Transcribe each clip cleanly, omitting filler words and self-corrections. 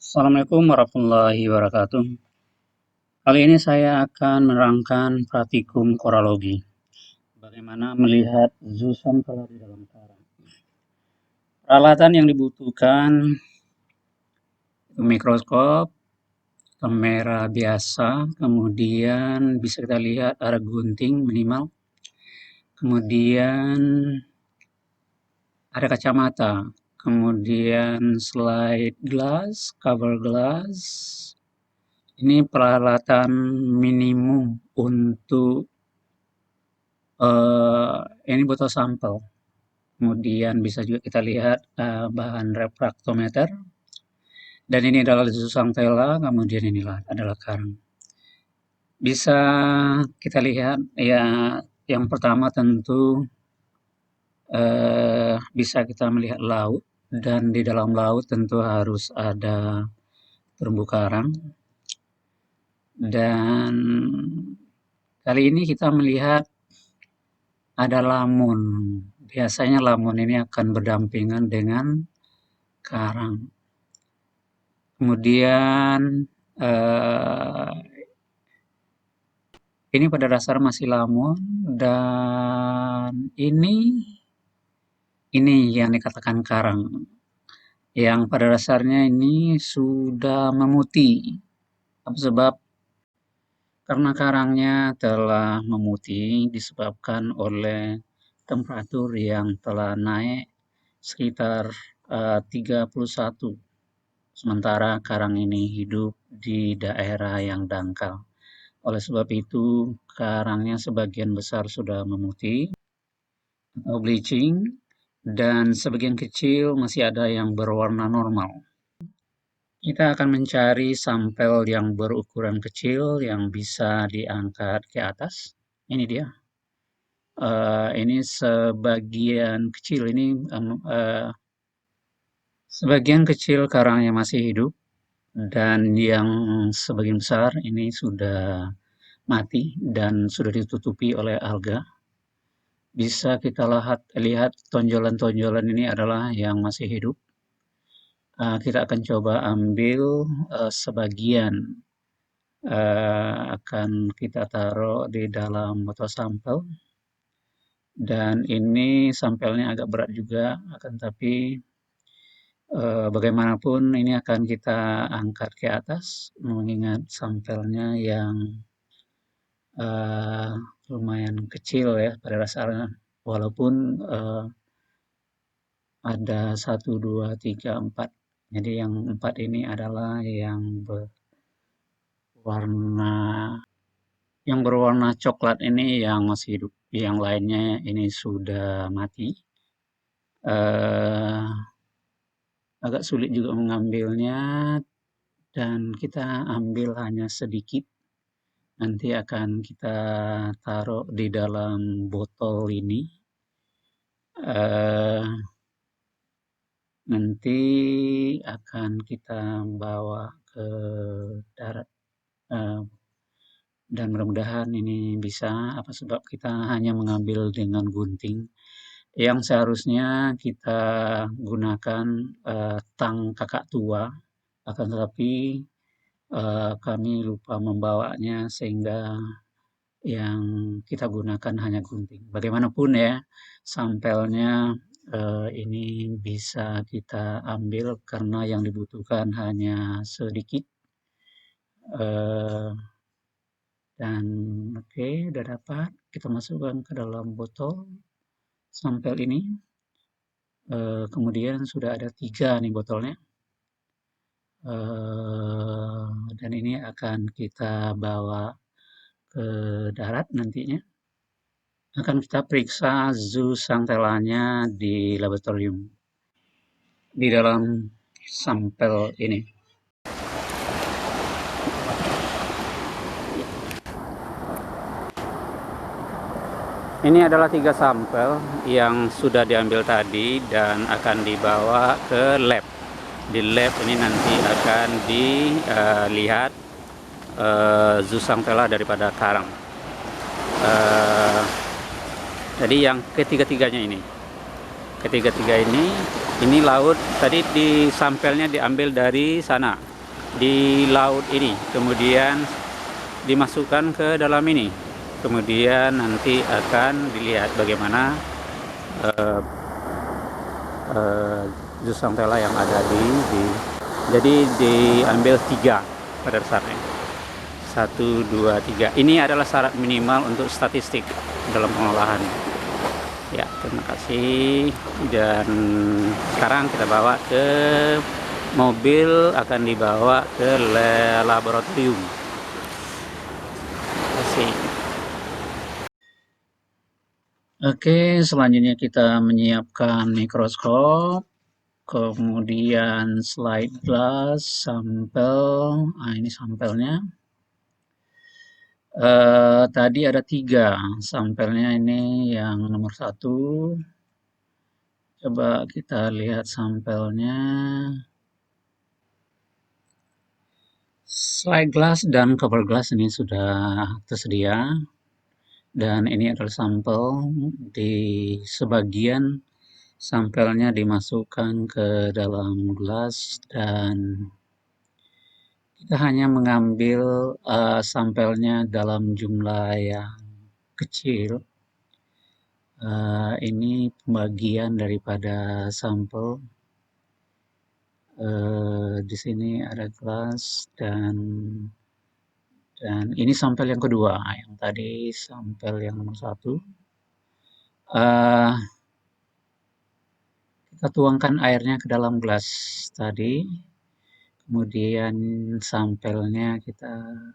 Assalamualaikum warahmatullahi wabarakatuh. Kali ini saya akan menerangkan praktikum koralogi. Bagaimana melihat zooxanthellae di dalam karang. Peralatan yang dibutuhkan mikroskop, kamera biasa, kemudian bisa kita lihat ada gunting minimal, kemudian ada kacamata, kemudian slide glass, cover glass. Ini peralatan minimum untuk ini botol sampel. Kemudian bisa juga kita lihat bahan refraktometer. Dan ini adalah zooxanthella, kemudian inilah adalah karang. Bisa kita lihat ya, yang pertama tentu bisa kita melihat laut, dan di dalam laut tentu harus ada terumbu karang. Dan kali ini kita melihat ada lamun. Biasanya lamun ini akan berdampingan dengan karang. Kemudian ini pada dasar masih lamun, dan ini yang dikatakan karang, yang pada dasarnya ini sudah memutih. Sebab karena karangnya telah memutih disebabkan oleh temperatur yang telah naik sekitar 31. Sementara karang ini hidup di daerah yang dangkal. Oleh sebab itu, karangnya sebagian besar sudah memutih atau bleaching, dan sebagian kecil masih ada yang berwarna normal. Kita akan mencari sampel yang berukuran kecil yang bisa diangkat ke atas. Ini dia. Ini sebagian kecil, sebagian kecil karangnya masih hidup, dan yang sebagian besar ini sudah mati dan sudah ditutupi oleh alga. Bisa kita lihat tonjolan-tonjolan ini adalah yang masih hidup. Kita akan coba ambil sebagian, akan kita taruh di dalam botol sampel. Dan ini sampelnya agak berat juga, akan tapi bagaimanapun ini akan kita angkat ke atas, mengingat sampelnya yang lumayan kecil ya pada dasarnya, walaupun ada 1, 2, 3, 4. Jadi yang 4 ini adalah yang berwarna coklat, ini yang masih hidup, yang lainnya ini sudah mati. Agak sulit juga mengambilnya, dan kita ambil hanya sedikit. Nanti akan kita taruh di dalam botol ini. Nanti akan kita bawa ke darat, dan mudah-mudahan ini bisa, sebab kita hanya mengambil dengan gunting yang seharusnya kita gunakan tang kakak tua, akan tetapi kami lupa membawanya sehingga yang kita gunakan hanya gunting. Bagaimanapun ya, sampelnya ini bisa kita ambil karena yang dibutuhkan hanya sedikit. Dan oke, udah dapat. Kita masukkan ke dalam botol sampel ini. Kemudian sudah ada 3 nih botolnya. Dan ini akan kita bawa ke darat nantinya. Akan kita periksa zooxanthellanya di laboratorium di dalam sampel ini. Ini adalah 3 sampel yang sudah diambil tadi dan akan dibawa ke lab. Di lab ini nanti akan dilihat zooxanthella daripada karang. Jadi yang ketiga-tiganya ini, ini laut. Tadi di sampelnya diambil dari sana, di laut ini, kemudian dimasukkan ke dalam ini, kemudian nanti akan dilihat bagaimana uh, jus santella yang ada di jadi diambil 3 pada dasarnya, 1, 2, 3. Ini adalah syarat minimal untuk statistik dalam pengolahan. Ya, terima kasih. Dan sekarang kita bawa ke mobil, akan dibawa ke laboratorium. Terima kasih. Oke, selanjutnya kita menyiapkan mikroskop, kemudian slide glass, sampel. Nah, ini sampelnya. Tadi ada 3 sampelnya, ini yang nomor 1. Coba kita lihat sampelnya. Slide glass dan cover glass ini sudah tersedia, dan ini adalah sampel. Di sebagian sampelnya dimasukkan ke dalam gelas, dan kita hanya mengambil sampelnya dalam jumlah yang kecil. Ini pembagian daripada sampel. Di sini ada gelas, dan ini sampel yang kedua. Yang tadi sampel yang nomor 1. Kita tuangkan airnya ke dalam gelas tadi, kemudian sampelnya kita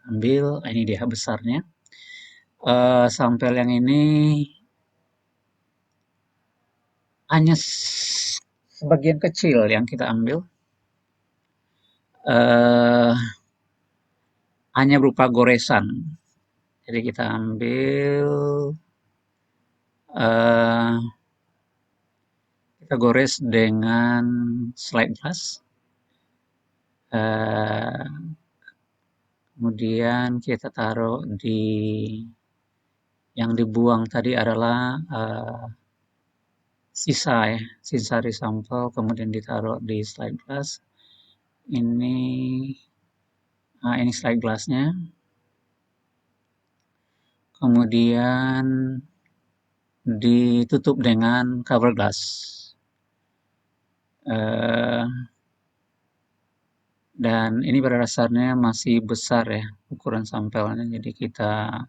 ambil. Ini dia besarnya. Sampel yang ini hanya sebagian kecil yang kita ambil, hanya berupa goresan. Jadi kita ambil, kita gores dengan slide glass. Kemudian kita taruh di, yang dibuang tadi adalah sisa dari sampel, kemudian ditaruh di slide glass. Ini slide glassnya. Kemudian ditutup dengan cover glass. Dan ini pada dasarnya masih besar ya ukuran sampelnya, jadi kita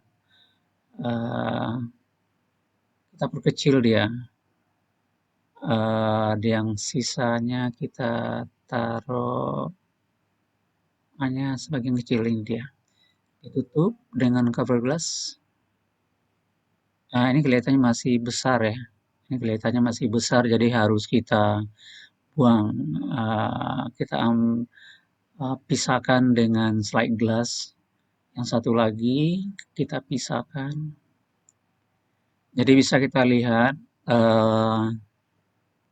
perkecil dia. Yang sisanya kita taruh hanya sebagian kecil, ini dia. Ditutup dengan cover glass. Ini kelihatannya masih besar ya. Ini kelihatannya masih besar, jadi harus kita buang. Kita pisahkan dengan slide glass. Yang satu lagi kita pisahkan. Jadi bisa kita lihat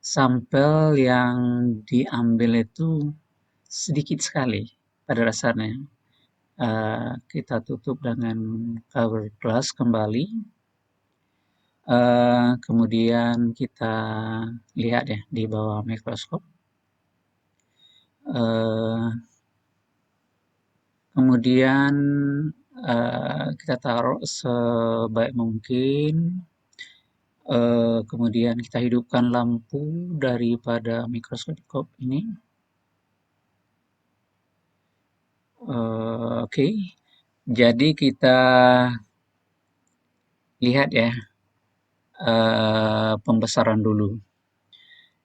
sampel yang diambil itu sedikit sekali pada dasarnya. Kita tutup dengan cover glass kembali. Kemudian kita lihat ya di bawah mikroskop. Kemudian kita taruh sebaik mungkin. Kemudian kita hidupkan lampu daripada mikroskop ini. Oke. Jadi kita lihat ya pembesaran dulu.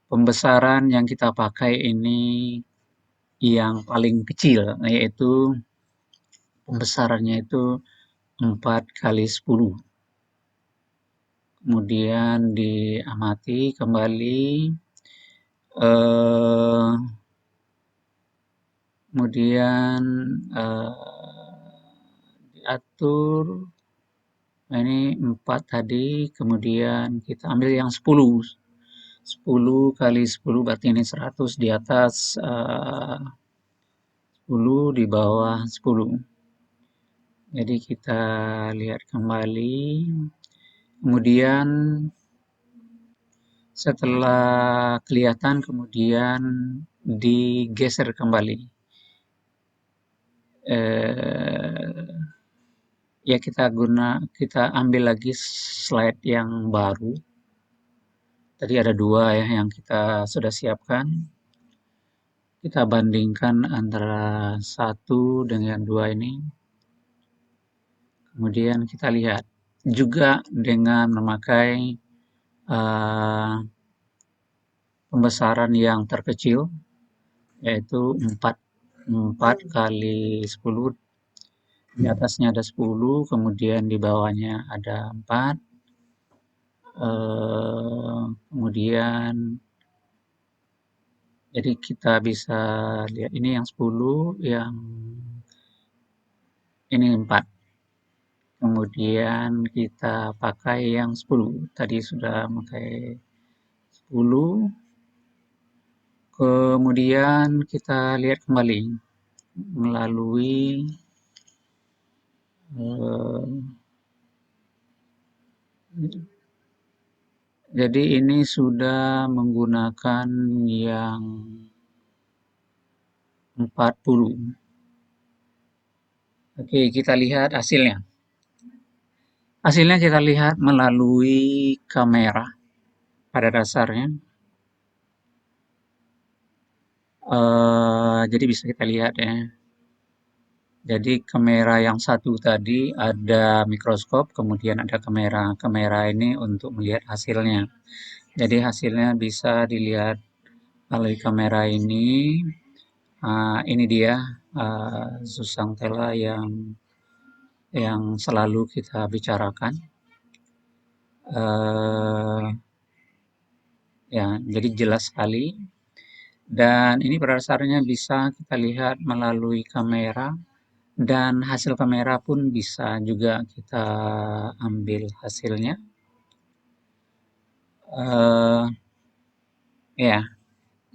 Pembesaran yang kita pakai ini yang paling kecil, yaitu pembesarannya itu 4x10. Kemudian diamati kembali, kemudian diatur. Nah, ini 4 tadi, kemudian kita ambil yang 10. 10x10 berarti ini 100, di atas 10, di bawah 10. Jadi kita lihat kembali. Kemudian setelah kelihatan, kemudian digeser kembali. eh, ya kita ambil lagi slide yang baru. Tadi ada 2 ya yang kita sudah siapkan. Kita bandingkan antara 1 dengan 2 ini. Kemudian kita lihat juga dengan memakai pembesaran yang terkecil, yaitu 4 kali 10, di atasnya ada 10, kemudian di bawahnya ada 4, kemudian jadi kita bisa lihat ini yang 10, yang ini 4. Kemudian kita pakai yang 10. Tadi sudah pakai 10. Kemudian kita lihat kembali melalui jadi ini sudah menggunakan yang 40. Oke, kita lihat hasilnya. Hasilnya kita lihat melalui kamera pada dasarnya. Jadi bisa kita lihat ya. Jadi kamera yang satu tadi ada mikroskop, kemudian ada kamera. Kamera ini untuk melihat hasilnya. Jadi hasilnya bisa dilihat melalui kamera ini. Ini dia zooxanthella yang selalu kita bicarakan. Ya, jadi jelas sekali. Dan ini pada dasarnya bisa kita lihat melalui kamera. Dan hasil kamera pun bisa juga kita ambil hasilnya. Ya,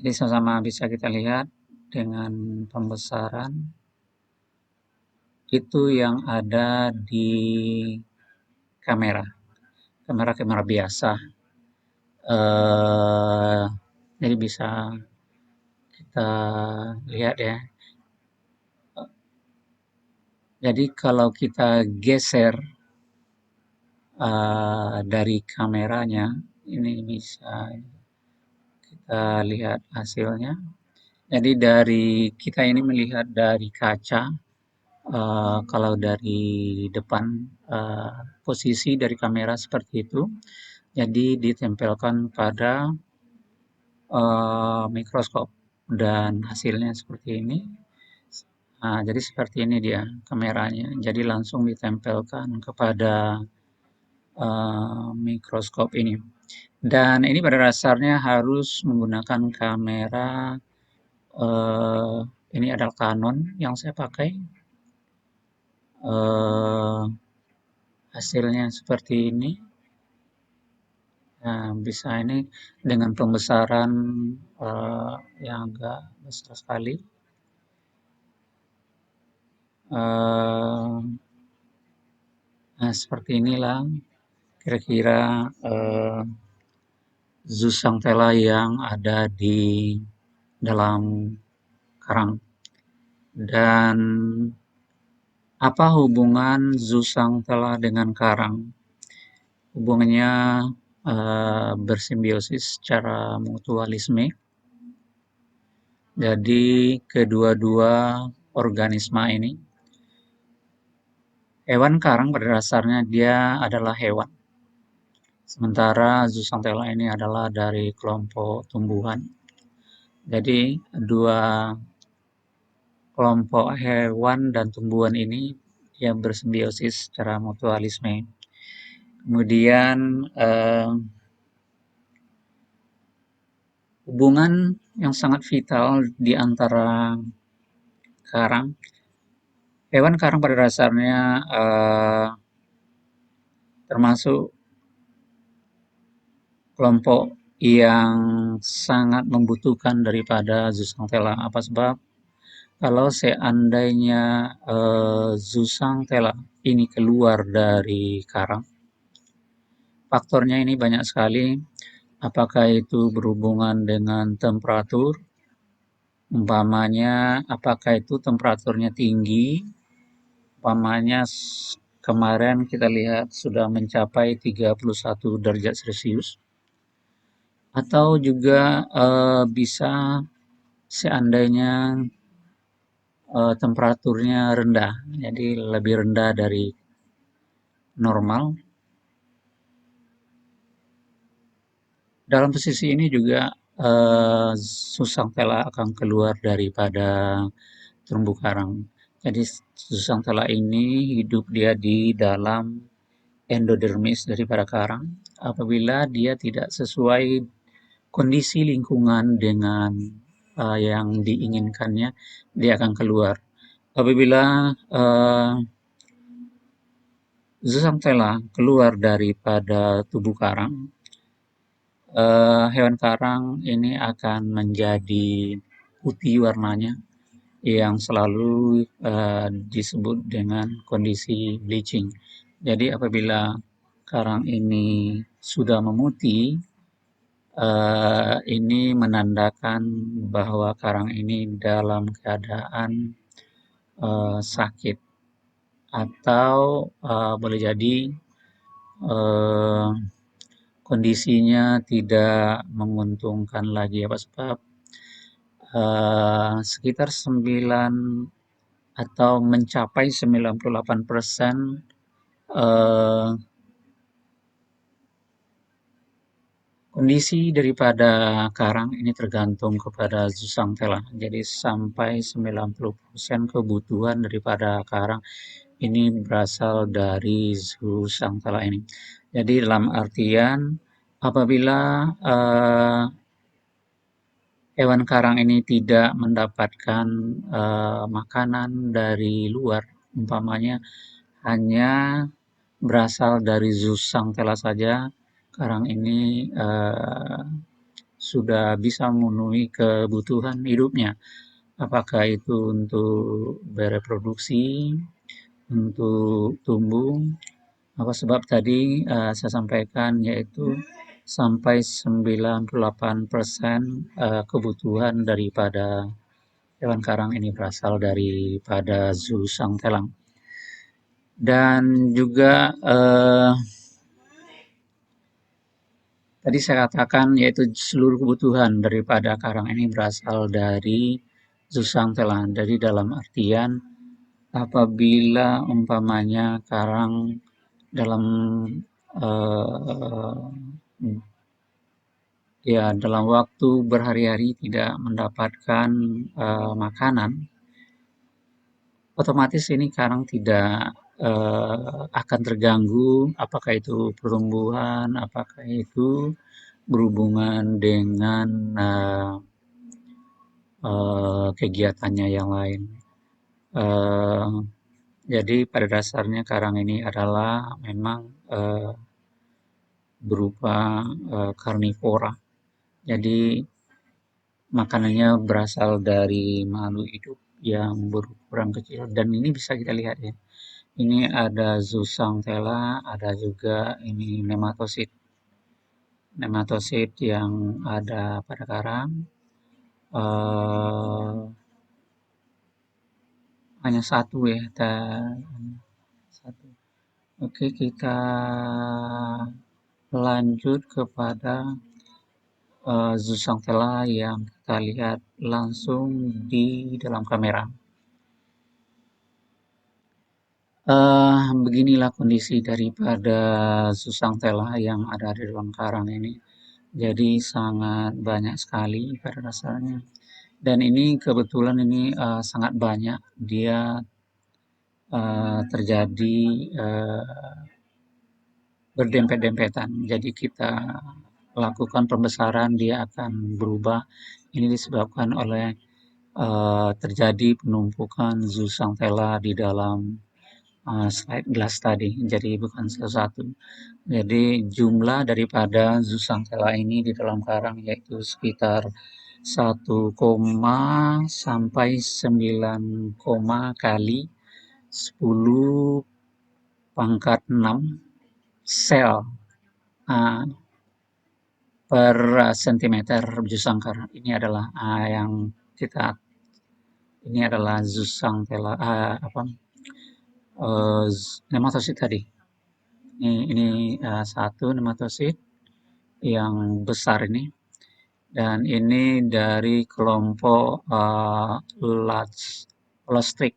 jadi sama-sama bisa kita lihat dengan pembesaran itu yang ada di kamera. Kamera biasa. Jadi bisa kita lihat ya. Jadi kalau kita geser dari kameranya, ini bisa kita lihat hasilnya. Jadi kita ini melihat dari kaca, kalau dari depan posisi dari kamera seperti itu, jadi ditempelkan pada mikroskop dan hasilnya seperti ini. Jadi seperti ini dia kameranya. Jadi langsung ditempelkan kepada mikroskop ini. Dan ini pada dasarnya harus menggunakan kamera. Ini adalah Canon yang saya pakai. Hasilnya seperti ini. Nah, bisa ini dengan pembesaran yang agak besar sekali. Nah, seperti inilah kira-kira zooxanthella yang ada di dalam karang. Dan apa hubungan zooxanthella dengan karang? Hubungannya bersimbiosis secara mutualisme. Jadi kedua-dua organisme ini, hewan karang pada dasarnya dia adalah hewan. Sementara zooxanthella ini adalah dari kelompok tumbuhan. Jadi dua kelompok hewan dan tumbuhan ini dia bersimbiosis secara mutualisme. Kemudian hubungan yang sangat vital di antara hewan karang pada dasarnya termasuk kelompok yang sangat membutuhkan daripada zooxanthella. Apa sebab? Kalau seandainya zooxanthella ini keluar dari karang, faktornya ini banyak sekali. Apakah itu berhubungan dengan temperatur, Umpamanya apakah itu temperaturnya tinggi, umpamanya kemarin kita lihat sudah mencapai 31 derajat Celcius, atau juga bisa seandainya temperaturnya rendah, jadi lebih rendah dari normal. Dalam posisi ini juga susang tela akan keluar daripada terumbu karang. Jadi susang tela ini hidup dia di dalam endodermis daripada karang. Apabila dia tidak sesuai kondisi lingkungan dengan yang diinginkannya, dia akan keluar. Apabila zooxanthella keluar daripada tubuh karang, hewan karang ini akan menjadi putih warnanya, yang selalu disebut dengan kondisi bleaching. Jadi apabila karang ini sudah memutih, ini menandakan bahwa karang ini dalam keadaan sakit, atau boleh jadi uh, kondisinya tidak menguntungkan lagi. Apa sebab sekitar 9 atau mencapai 98% uh, kondisi daripada karang ini tergantung kepada zooxanthella. Jadi sampai 90% kebutuhan daripada karang ini berasal dari zooxanthella ini. Jadi dalam artian apabila hewan karang ini tidak mendapatkan makanan dari luar, umpamanya hanya berasal dari zooxanthella saja, karang ini sudah bisa memenuhi kebutuhan hidupnya. Apakah itu untuk bereproduksi, untuk tumbuh, apa sebab tadi saya sampaikan yaitu sampai 98% kebutuhan daripada hewan karang ini berasal daripada zooxanthella. Dan juga tadi saya katakan yaitu seluruh kebutuhan daripada karang ini berasal dari zooxanthella. Jadi dalam artian apabila umpamanya karang dalam uh, ya dalam waktu berhari-hari tidak mendapatkan makanan, otomatis ini karang tidak akan terganggu, apakah itu pertumbuhan, apakah itu berhubungan dengan kegiatannya yang lain. Uh, jadi pada dasarnya karang ini adalah memang berupa karnivora. Jadi makanannya berasal dari makhluk hidup yang berukuran kecil, dan ini bisa kita lihat ya. Ini ada zooxanthella, ada juga ini nematosid. Nematosid yang ada pada karang hanya satu ya, satu. Oke, kita lanjut kepada zooxanthella yang kita lihat langsung di dalam kamera. Beginilah kondisi daripada zooxanthella yang ada di dalam karang ini. Jadi sangat banyak sekali pada dasarnya. Dan ini kebetulan ini sangat banyak dia terjadi berdempet-dempetan. Jadi kita lakukan pembesaran, dia akan berubah. Ini disebabkan oleh terjadi penumpukan zooxanthella di dalam slide glass tadi. Jadi bukan satu. Jadi jumlah daripada zooxanthella ini di dalam karang yaitu sekitar 1, sampai 9, kali 10 pangkat 6 sel per sentimeter biji sangkar. Ini adalah yang kita ini adalah Zooxanthellae nematosid tadi. Ini satu nematosid yang besar ini, dan ini dari kelompok Lostrik,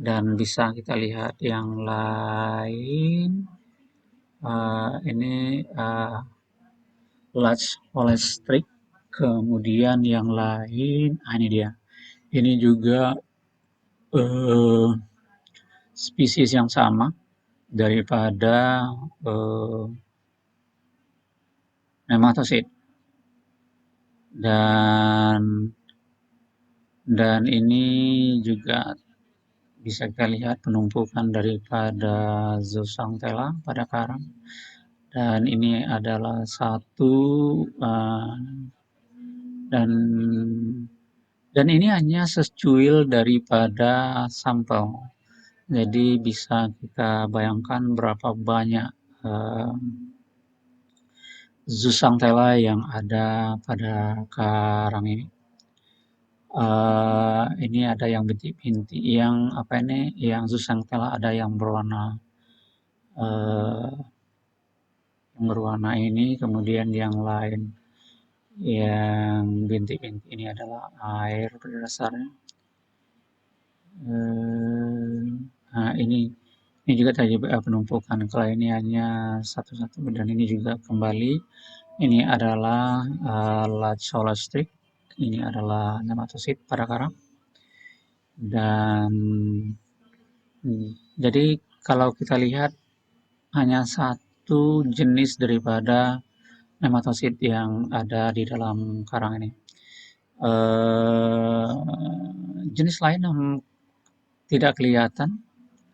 dan bisa kita lihat yang lain. Ini Large Lostrik, kemudian yang lain, ini dia. Ini juga spesies yang sama daripada nematosid, dan ini juga bisa kita lihat penumpukan daripada Zooxanthellae pada karang, dan ini adalah satu dan ini hanya secuil daripada sampel. Jadi bisa kita bayangkan berapa banyak Zooxanthellae yang ada pada karang ini. Ini ada yang bintik-bintik, yang Zooxanthellae ada yang berwarna ini, kemudian yang lain yang bintik-bintik ini adalah air pada dasarnya. Nah, ini juga terjadi penumpukan. Kalau ini hanya satu-satu, dan ini juga kembali. Ini adalah Lacholostrik. Ini adalah nematosid pada karang. Dan jadi kalau kita lihat hanya satu jenis daripada nematosid yang ada di dalam karang ini. Jenis lain yang tidak kelihatan,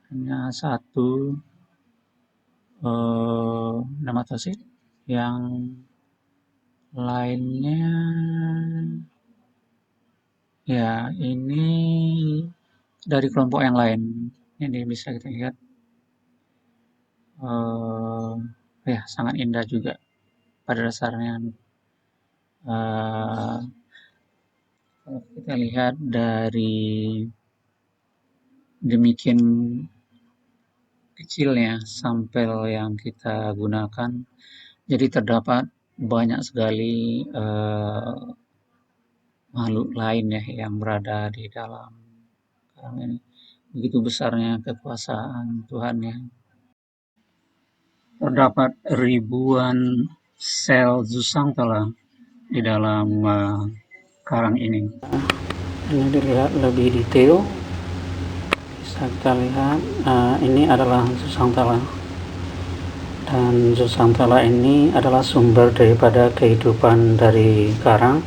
hanya satu nematosid, yang lainnya ya ini dari kelompok yang lain. Ini bisa kita lihat ya sangat indah juga pada dasarnya. Kalau kita lihat dari demikian kecilnya sampel yang kita gunakan, jadi terdapat banyak sekali makhluk lain ya yang berada di dalam karang ini. Begitu besarnya kekuasaan Tuhan ya. Terdapat ribuan sel Zooxanthellae di dalam karang ini. Ini dilihat lebih detail, bisa kita lihat ini adalah Zooxanthellae, dan Zooxanthellae ini adalah sumber daripada kehidupan dari karang.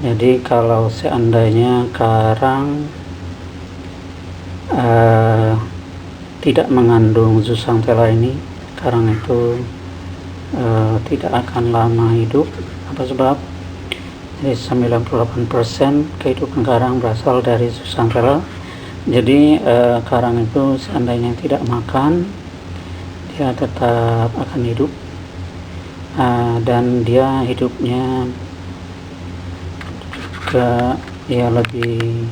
Jadi kalau seandainya karang tidak mengandung Zooxanthellae ini, karang itu tidak akan lama hidup. Apa sebab? Jadi 98% kehidupan karang berasal dari Zooxanthellae. Jadi karang itu seandainya tidak makan, dia tetap akan hidup, dan dia hidupnya juga ya lebih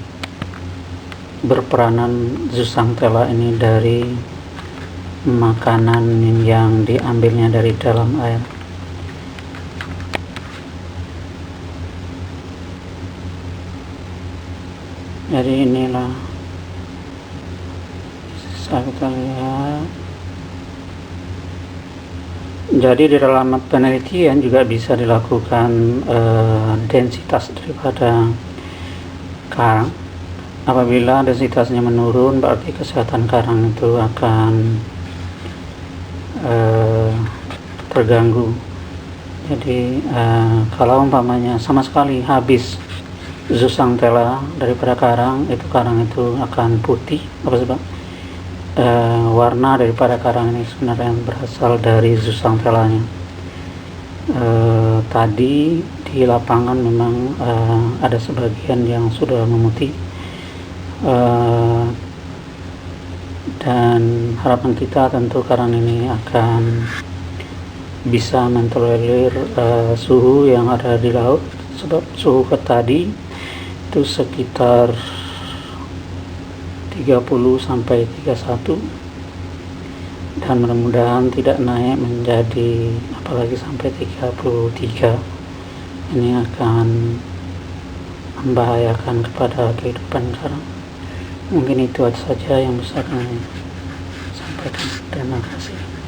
berperanan Zooxanthellae ini dari makanan yang diambilnya dari dalam air. Jadi inilah bisa kita lihat. Jadi di dalam penelitian juga bisa dilakukan densitas daripada karang. Apabila densitasnya menurun, berarti kesehatan karang itu akan terganggu. Jadi kalau umpamanya sama sekali habis Zooxanthellae daripada karang itu akan putih. Apa sebab? Warna daripada karang ini sebenarnya berasal dari Zooxanthellae-nya. Tadi di lapangan memang ada sebagian yang sudah memutih, dan harapan kita tentu karang ini akan bisa mentolerir suhu yang ada di laut, sebab suhu tadi itu sekitar 30 sampai 31, dan mudah-mudahan tidak naik menjadi apalagi sampai 33. Ini akan membahayakan kepada kehidupan sekarang. Mungkin itu saja yang bisa kami sampaikan. Terima kasih.